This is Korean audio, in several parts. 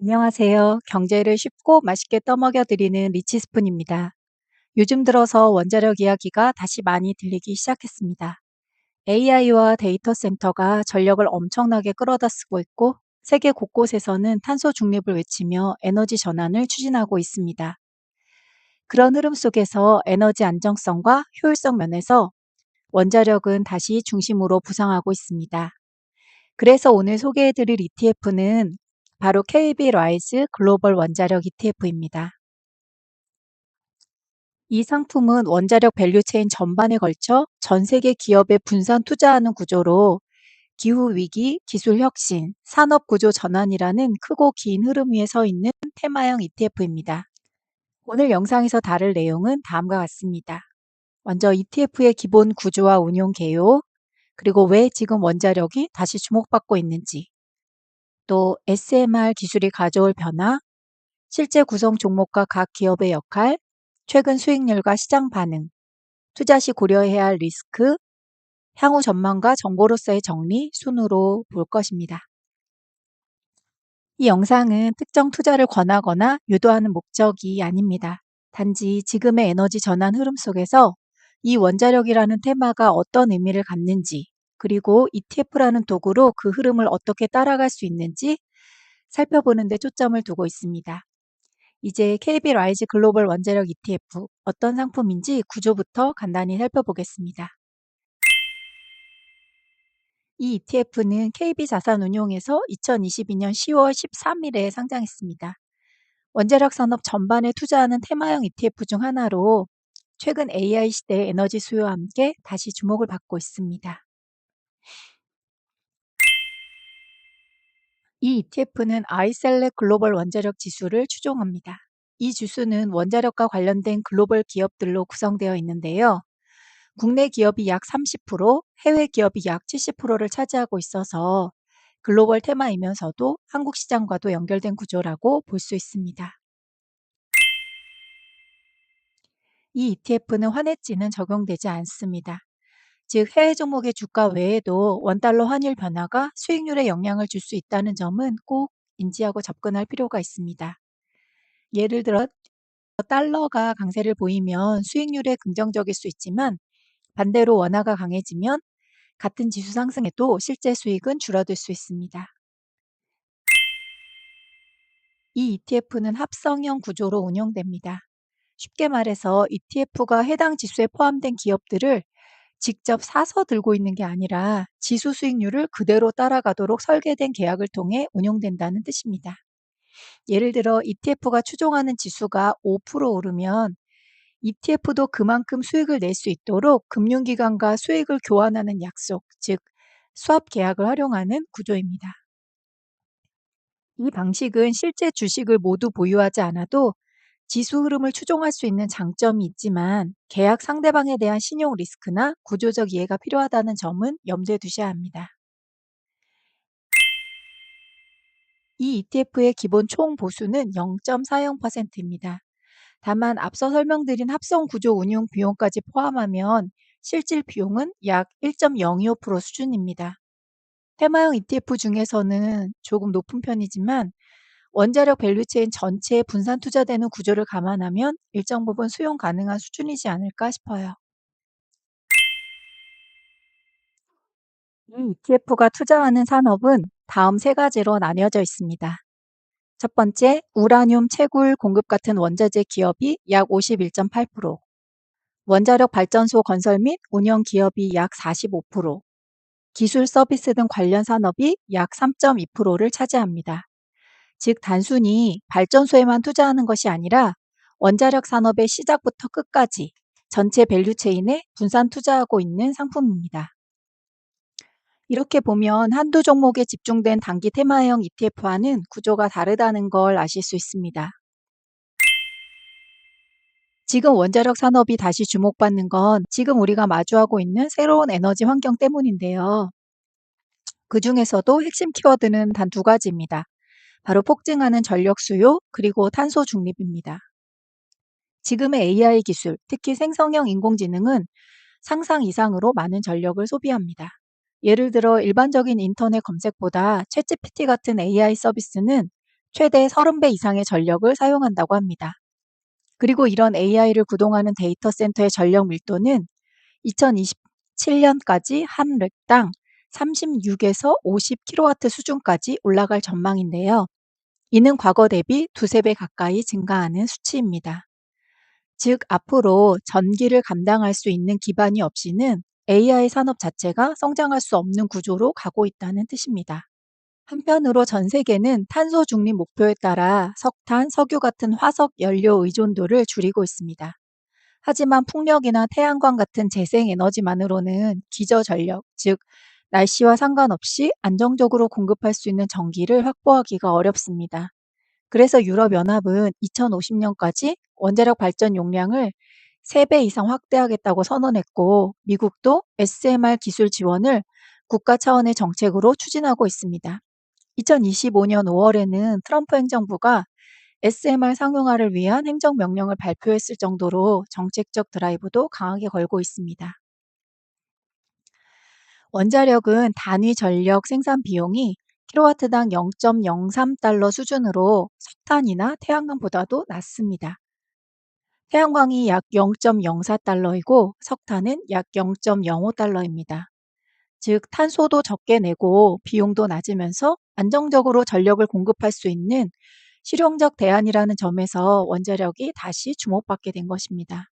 안녕하세요. 경제를 쉽고 맛있게 떠먹여 드리는 리치스푼입니다. 요즘 들어서 원자력 이야기가 다시 많이 들리기 시작했습니다. AI와 데이터 센터가 전력을 엄청나게 끌어다 쓰고 있고 세계 곳곳에서는 탄소 중립을 외치며 에너지 전환을 추진하고 있습니다. 그런 흐름 속에서 에너지 안정성과 효율성 면에서 원자력은 다시 중심으로 부상하고 있습니다. 그래서 오늘 소개해 드릴 ETF는 바로 KB 라이즈 글로벌 원자력 ETF입니다. 이 상품은 원자력 밸류체인 전반에 걸쳐 전 세계 기업에 분산 투자하는 구조로 기후위기, 기술 혁신, 산업 구조 전환이라는 크고 긴 흐름 위에 서 있는 테마형 ETF입니다. 오늘 영상에서 다룰 내용은 다음과 같습니다. 먼저 ETF의 기본 구조와 운용 개요, 그리고 왜 지금 원자력이 다시 주목받고 있는지, 또 SMR 기술이 가져올 변화, 실제 구성 종목과 각 기업의 역할, 최근 수익률과 시장 반응, 투자 시 고려해야 할 리스크, 향후 전망과 정보로서의 정리 순으로 볼 것입니다. 이 영상은 특정 투자를 권하거나 유도하는 목적이 아닙니다. 단지 지금의 에너지 전환 흐름 속에서 이 원자력이라는 테마가 어떤 의미를 갖는지, 그리고 ETF라는 도구로 그 흐름을 어떻게 따라갈 수 있는지 살펴보는 데 초점을 두고 있습니다. 이제 KB 라이즈 글로벌 원자력 ETF 어떤 상품인지 구조부터 간단히 살펴보겠습니다. 이 ETF는 KB자산운용에서 2022년 10월 13일에 상장했습니다. 원자력 산업 전반에 투자하는 테마형 ETF 중 하나로 최근 AI 시대의 에너지 수요와 함께 다시 주목을 받고 있습니다. 이 ETF는 아이셀렉 글로벌 원자력 지수를 추종합니다. 이 지수는 원자력과 관련된 글로벌 기업들로 구성되어 있는데요. 국내 기업이 약 30%, 해외 기업이 약 70%를 차지하고 있어서 글로벌 테마이면서도 한국 시장과도 연결된 구조라고 볼 수 있습니다. 이 ETF는 환해지는 적용되지 않습니다. 즉 해외 종목의 주가 외에도 원달러 환율 변화가 수익률에 영향을 줄 수 있다는 점은 꼭 인지하고 접근할 필요가 있습니다. 예를 들어 달러가 강세를 보이면 수익률에 긍정적일 수 있지만 반대로 원화가 강해지면 같은 지수 상승에도 실제 수익은 줄어들 수 있습니다. 이 ETF는 합성형 구조로 운영됩니다. 쉽게 말해서 ETF가 해당 지수에 포함된 기업들을 직접 사서 들고 있는 게 아니라 지수 수익률을 그대로 따라가도록 설계된 계약을 통해 운용된다는 뜻입니다. 예를 들어 ETF가 추종하는 지수가 5% 오르면 ETF도 그만큼 수익을 낼 수 있도록 금융기관과 수익을 교환하는 약속, 즉 수합 계약을 활용하는 구조입니다. 이 방식은 실제 주식을 모두 보유하지 않아도 지수 흐름을 추종할 수 있는 장점이 있지만 계약 상대방에 대한 신용 리스크나 구조적 이해가 필요하다는 점은 염두에 두셔야 합니다. 이 ETF의 기본 총 보수는 0.40%입니다. 다만 앞서 설명드린 합성 구조 운용 비용까지 포함하면 실질 비용은 약 1.025% 수준입니다. 테마형 ETF 중에서는 조금 높은 편이지만 원자력 밸류체인 전체에 분산 투자되는 구조를 감안하면 일정 부분 수용 가능한 수준이지 않을까 싶어요. 이 ETF가 투자하는 산업은 다음 세 가지로 나뉘어져 있습니다. 첫 번째, 우라늄 채굴 공급 같은 원자재 기업이 약 51.8%, 원자력 발전소 건설 및 운영 기업이 약 45%, 기술 서비스 등 관련 산업이 약 3.2%를 차지합니다. 즉 단순히 발전소에만 투자하는 것이 아니라 원자력 산업의 시작부터 끝까지 전체 밸류체인에 분산 투자하고 있는 상품입니다. 이렇게 보면 한두 종목에 집중된 단기 테마형 ETF와는 구조가 다르다는 걸 아실 수 있습니다. 지금 원자력 산업이 다시 주목받는 건 지금 우리가 마주하고 있는 새로운 에너지 환경 때문인데요. 그 중에서도 핵심 키워드는 단 두 가지입니다. 바로 폭증하는 전력 수요, 그리고 탄소 중립입니다. 지금의 AI 기술, 특히 생성형 인공지능은 상상 이상으로 많은 전력을 소비합니다. 예를 들어 일반적인 인터넷 검색보다 챗GPT 같은 AI 서비스는 최대 30배 이상의 전력을 사용한다고 합니다. 그리고 이런 AI를 구동하는 데이터 센터의 전력 밀도는 2027년까지 한 렉당 36에서 50kW 수준까지 올라갈 전망인데요. 이는 과거 대비 두세 배 가까이 증가하는 수치입니다. 즉, 앞으로 전기를 감당할 수 있는 기반이 없이는 AI 산업 자체가 성장할 수 없는 구조로 가고 있다는 뜻입니다. 한편으로 전 세계는 탄소 중립 목표에 따라 석탄, 석유 같은 화석 연료 의존도를 줄이고 있습니다. 하지만 풍력이나 태양광 같은 재생에너지만으로는 기저전력, 즉 날씨와 상관없이 안정적으로 공급할 수 있는 전기를 확보하기가 어렵습니다. 그래서 유럽연합은 2050년까지 원자력 발전 용량을 3배 이상 확대하겠다고 선언했고, 미국도 SMR 기술 지원을 국가 차원의 정책으로 추진하고 있습니다. 2025년 5월에는 트럼프 행정부가 SMR 상용화를 위한 행정명령을 발표했을 정도로 정책적 드라이브도 강하게 걸고 있습니다. 원자력은 단위 전력 생산 비용이 킬로와트당 0.03달러 수준으로 석탄이나 태양광보다도 낮습니다. 태양광이 약 0.04달러이고 석탄은 약 0.05달러입니다. 즉, 탄소도 적게 내고 비용도 낮으면서 안정적으로 전력을 공급할 수 있는 실용적 대안이라는 점에서 원자력이 다시 주목받게 된 것입니다.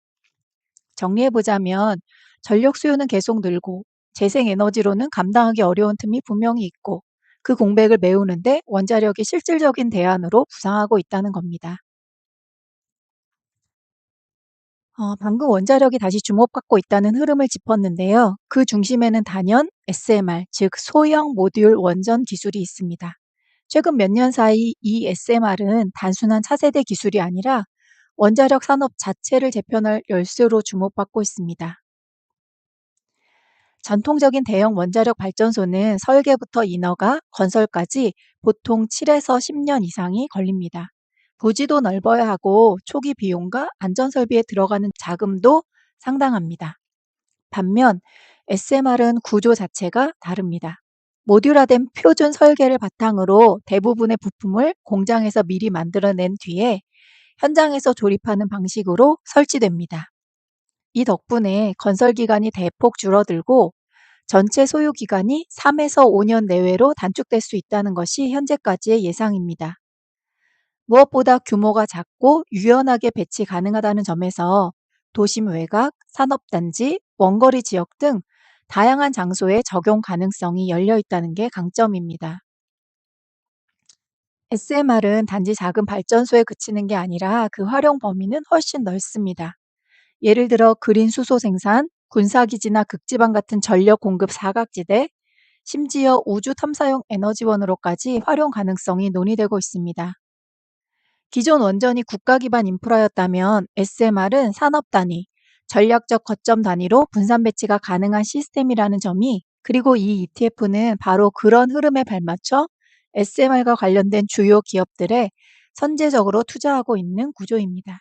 정리해보자면 전력 수요는 계속 늘고 재생에너지로는 감당하기 어려운 틈이 분명히 있고 그 공백을 메우는데 원자력이 실질적인 대안으로 부상하고 있다는 겁니다. 방금 원자력이 다시 주목받고 있다는 흐름을 짚었는데요. 그 중심에는 단연 SMR, 즉 소형 모듈 원전 기술이 있습니다. 최근 몇 년 사이 이 SMR은 단순한 차세대 기술이 아니라 원자력 산업 자체를 재편할 열쇠로 주목받고 있습니다. 전통적인 대형 원자력 발전소는 설계부터 인허가, 건설까지 보통 7에서 10년 이상이 걸립니다. 부지도 넓어야 하고 초기 비용과 안전 설비에 들어가는 자금도 상당합니다. 반면 SMR은 구조 자체가 다릅니다. 모듈화된 표준 설계를 바탕으로 대부분의 부품을 공장에서 미리 만들어낸 뒤에 현장에서 조립하는 방식으로 설치됩니다. 이 덕분에 건설 기간이 대폭 줄어들고 전체 소요 기간이 3에서 5년 내외로 단축될 수 있다는 것이 현재까지의 예상입니다. 무엇보다 규모가 작고 유연하게 배치 가능하다는 점에서 도심 외곽, 산업단지, 원거리 지역 등 다양한 장소에 적용 가능성이 열려 있다는 게 강점입니다. SMR은 단지 작은 발전소에 그치는 게 아니라 그 활용 범위는 훨씬 넓습니다. 예를 들어 그린 수소 생산, 군사기지나 극지방 같은 전력 공급 사각지대, 심지어 우주 탐사용 에너지원으로까지 활용 가능성이 논의되고 있습니다. 기존 원전이 국가 기반 인프라였다면 SMR은 산업 단위, 전략적 거점 단위로 분산 배치가 가능한 시스템이라는 점이, 그리고 이 ETF는 바로 그런 흐름에 발맞춰 SMR과 관련된 주요 기업들에 선제적으로 투자하고 있는 구조입니다.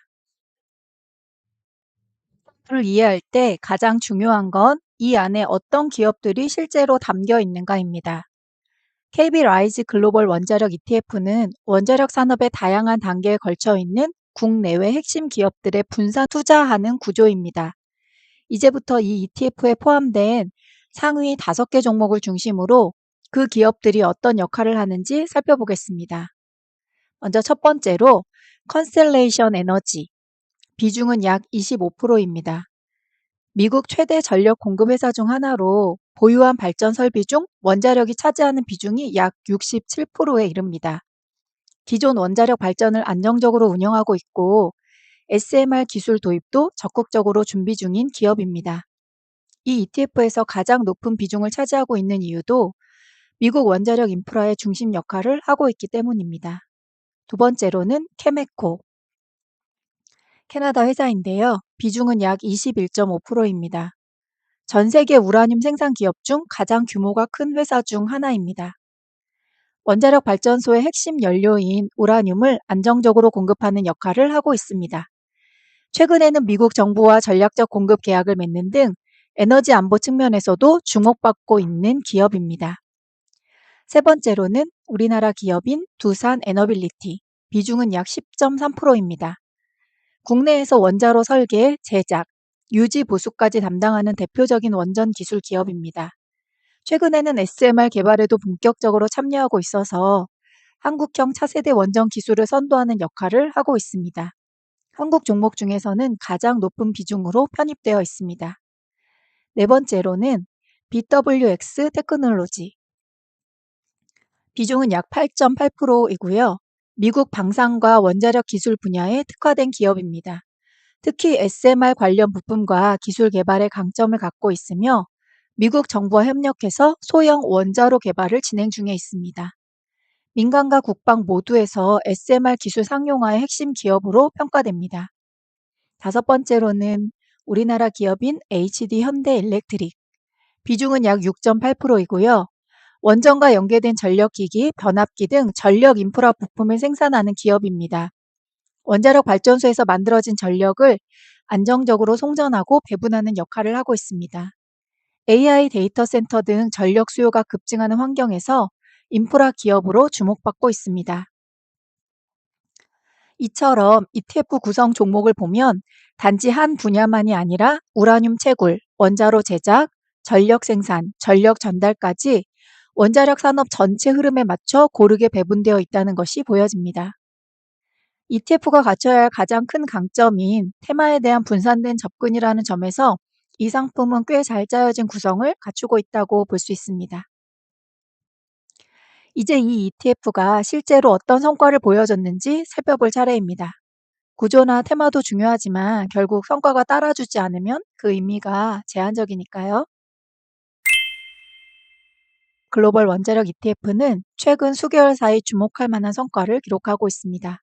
를 이해할 때 가장 중요한 건 이 안에 어떤 기업들이 실제로 담겨 있는가입니다. KB 라이즈 글로벌 원자력 ETF는 원자력 산업의 다양한 단계에 걸쳐 있는 국내외 핵심 기업들의 분산 투자하는 구조입니다. 이제부터 이 ETF에 포함된 상위 5개 종목을 중심으로 그 기업들이 어떤 역할을 하는지 살펴보겠습니다. 먼저 첫 번째로 컨스텔레이션 에너지, 비중은 약 25%입니다. 미국 최대 전력 공급 회사 중 하나로 보유한 발전 설비 중 원자력이 차지하는 비중이 약 67%에 이릅니다. 기존 원자력 발전을 안정적으로 운영하고 있고 SMR 기술 도입도 적극적으로 준비 중인 기업입니다. 이 ETF에서 가장 높은 비중을 차지하고 있는 이유도 미국 원자력 인프라의 중심 역할을 하고 있기 때문입니다. 두 번째로는 케메코, 캐나다 회사인데요. 비중은 약 21.5%입니다. 전 세계 우라늄 생산 기업 중 가장 규모가 큰 회사 중 하나입니다. 원자력 발전소의 핵심 연료인 우라늄을 안정적으로 공급하는 역할을 하고 있습니다. 최근에는 미국 정부와 전략적 공급 계약을 맺는 등 에너지 안보 측면에서도 주목받고 있는 기업입니다. 세 번째로는 우리나라 기업인 두산 에너빌리티, 비중은 약 10.3%입니다. 국내에서 원자로 설계, 제작, 유지 보수까지 담당하는 대표적인 원전 기술 기업입니다. 최근에는 SMR 개발에도 본격적으로 참여하고 있어서 한국형 차세대 원전 기술을 선도하는 역할을 하고 있습니다. 한국 종목 중에서는 가장 높은 비중으로 편입되어 있습니다. 네 번째로는 BWX 테크놀로지. 비중은 약 8.8%이고요. 미국 방산과 원자력 기술 분야에 특화된 기업입니다. 특히 SMR 관련 부품과 기술 개발에 강점을 갖고 있으며 미국 정부와 협력해서 소형 원자로 개발을 진행 중에 있습니다. 민간과 국방 모두에서 SMR 기술 상용화의 핵심 기업으로 평가됩니다. 다섯 번째로는 우리나라 기업인 HD 현대일렉트릭. 비중은 약 6.8%이고요. 원전과 연계된 전력기기, 변압기 등 전력 인프라 부품을 생산하는 기업입니다. 원자력 발전소에서 만들어진 전력을 안정적으로 송전하고 배분하는 역할을 하고 있습니다. AI 데이터 센터 등 전력 수요가 급증하는 환경에서 인프라 기업으로 주목받고 있습니다. 이처럼 ETF 구성 종목을 보면 단지 한 분야만이 아니라 우라늄 채굴, 원자로 제작, 전력 생산, 전력 전달까지 원자력 산업 전체 흐름에 맞춰 고르게 배분되어 있다는 것이 보여집니다. ETF가 갖춰야 할 가장 큰 강점인 테마에 대한 분산된 접근이라는 점에서 이 상품은 꽤 잘 짜여진 구성을 갖추고 있다고 볼 수 있습니다. 이제 이 ETF가 실제로 어떤 성과를 보여줬는지 살펴볼 차례입니다. 구조나 테마도 중요하지만 결국 성과가 따라주지 않으면 그 의미가 제한적이니까요. 글로벌 원자력 ETF는 최근 수개월 사이 주목할 만한 성과를 기록하고 있습니다.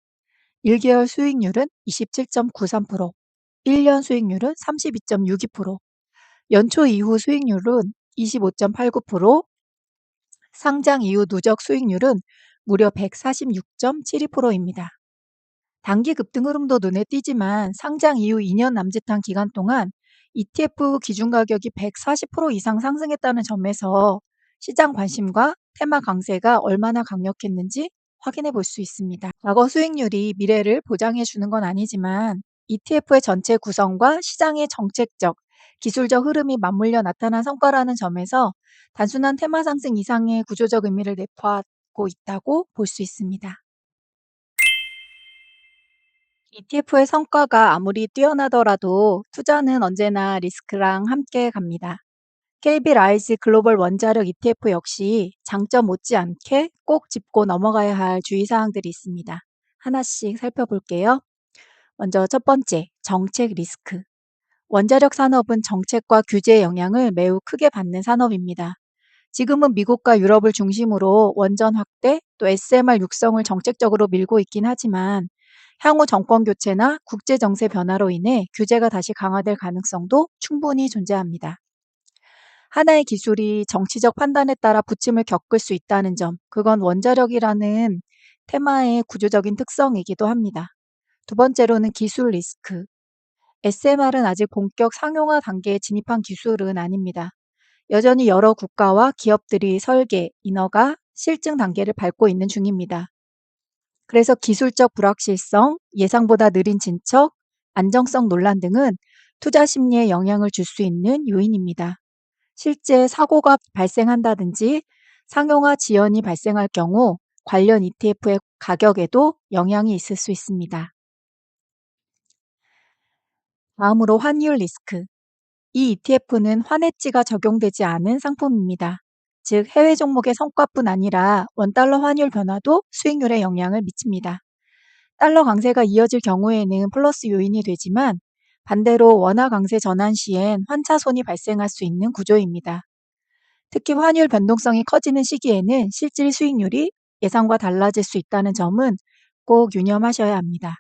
1개월 수익률은 27.93%, 1년 수익률은 32.62%, 연초 이후 수익률은 25.89%, 상장 이후 누적 수익률은 무려 146.72%입니다. 단기 급등 흐름도 눈에 띄지만 상장 이후 2년 남짓한 기간 동안 ETF 기준 가격이 140% 이상 상승했다는 점에서 시장 관심과 테마 강세가 얼마나 강력했는지 확인해 볼 수 있습니다. 과거 수익률이 미래를 보장해 주는 건 아니지만 ETF의 전체 구성과 시장의 정책적, 기술적 흐름이 맞물려 나타난 성과라는 점에서 단순한 테마 상승 이상의 구조적 의미를 내포하고 있다고 볼 수 있습니다. ETF의 성과가 아무리 뛰어나더라도 투자는 언제나 리스크랑 함께 갑니다. KB 라이즈 글로벌 원자력 ETF 역시 장점 못지않게 꼭 짚고 넘어가야 할 주의사항들이 있습니다. 하나씩 살펴볼게요. 먼저 첫 번째, 정책 리스크. 원자력 산업은 정책과 규제의 영향을 매우 크게 받는 산업입니다. 지금은 미국과 유럽을 중심으로 원전 확대 또 SMR 육성을 정책적으로 밀고 있긴 하지만 향후 정권 교체나 국제 정세 변화로 인해 규제가 다시 강화될 가능성도 충분히 존재합니다. 하나의 기술이 정치적 판단에 따라 부침을 겪을 수 있다는 점, 그건 원자력이라는 테마의 구조적인 특성이기도 합니다. 두 번째로는 기술 리스크. SMR은 아직 본격 상용화 단계에 진입한 기술은 아닙니다. 여전히 여러 국가와 기업들이 설계, 인허가, 실증 단계를 밟고 있는 중입니다. 그래서 기술적 불확실성, 예상보다 느린 진척, 안정성 논란 등은 투자 심리에 영향을 줄 수 있는 요인입니다. 실제 사고가 발생한다든지 상용화 지연이 발생할 경우 관련 ETF의 가격에도 영향이 있을 수 있습니다. 다음으로 환율 리스크. 이 ETF는 환해지가 적용되지 않은 상품입니다. 즉 해외 종목의 성과뿐 아니라 원달러 환율 변화도 수익률에 영향을 미칩니다. 달러 강세가 이어질 경우에는 플러스 요인이 되지만 반대로 원화 강세 전환 시엔 환차손이 발생할 수 있는 구조입니다. 특히 환율 변동성이 커지는 시기에는 실질 수익률이 예상과 달라질 수 있다는 점은 꼭 유념하셔야 합니다.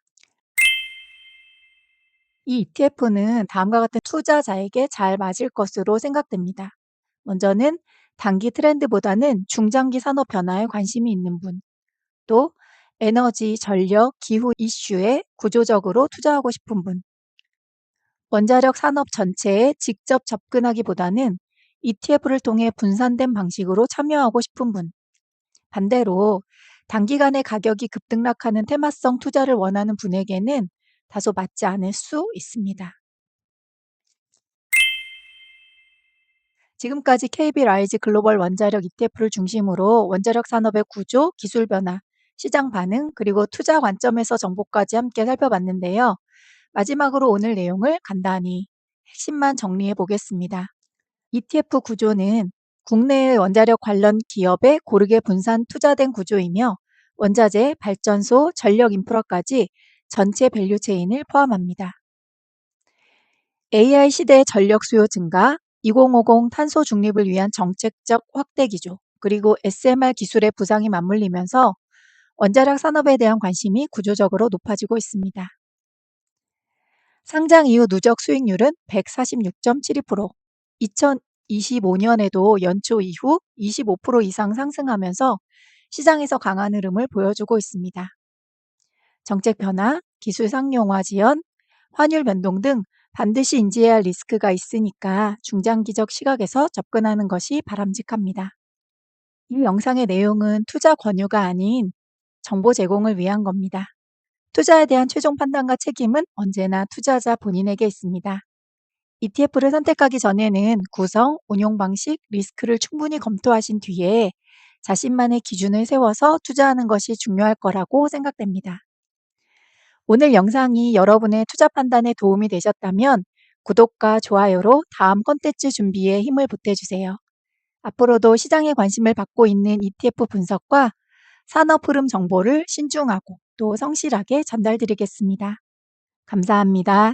이 ETF는 다음과 같은 투자자에게 잘 맞을 것으로 생각됩니다. 먼저는 단기 트렌드보다는 중장기 산업 변화에 관심이 있는 분, 또 에너지, 전력, 기후 이슈에 구조적으로 투자하고 싶은 분, 원자력 산업 전체에 직접 접근하기보다는 ETF를 통해 분산된 방식으로 참여하고 싶은 분, 반대로 단기간에 가격이 급등락하는 테마성 투자를 원하는 분에게는 다소 맞지 않을 수 있습니다. 지금까지 KB 라이즈 글로벌 원자력 ETF를 중심으로 원자력 산업의 구조, 기술 변화, 시장 반응, 그리고 투자 관점에서 정보까지 함께 살펴봤는데요. 마지막으로 오늘 내용을 간단히 핵심만 정리해 보겠습니다. ETF 구조는 국내의 원자력 관련 기업에 고르게 분산 투자된 구조이며 원자재, 발전소, 전력 인프라까지 전체 밸류 체인을 포함합니다. AI 시대의 전력 수요 증가, 2050 탄소 중립을 위한 정책적 확대 기조, 그리고 SMR 기술의 부상이 맞물리면서 원자력 산업에 대한 관심이 구조적으로 높아지고 있습니다. 상장 이후 누적 수익률은 146.72%, 2025년에도 연초 이후 25% 이상 상승하면서 시장에서 강한 흐름을 보여주고 있습니다. 정책 변화, 기술 상용화 지연, 환율 변동 등 반드시 인지해야 할 리스크가 있으니까 중장기적 시각에서 접근하는 것이 바람직합니다. 이 영상의 내용은 투자 권유가 아닌 정보 제공을 위한 겁니다. 투자에 대한 최종 판단과 책임은 언제나 투자자 본인에게 있습니다. ETF를 선택하기 전에는 구성, 운용 방식, 리스크를 충분히 검토하신 뒤에 자신만의 기준을 세워서 투자하는 것이 중요할 거라고 생각됩니다. 오늘 영상이 여러분의 투자 판단에 도움이 되셨다면 구독과 좋아요로 다음 콘텐츠 준비에 힘을 보태주세요. 앞으로도 시장에 관심을 받고 있는 ETF 분석과 산업 흐름 정보를 신중하고 또 성실하게 전달드리겠습니다. 감사합니다.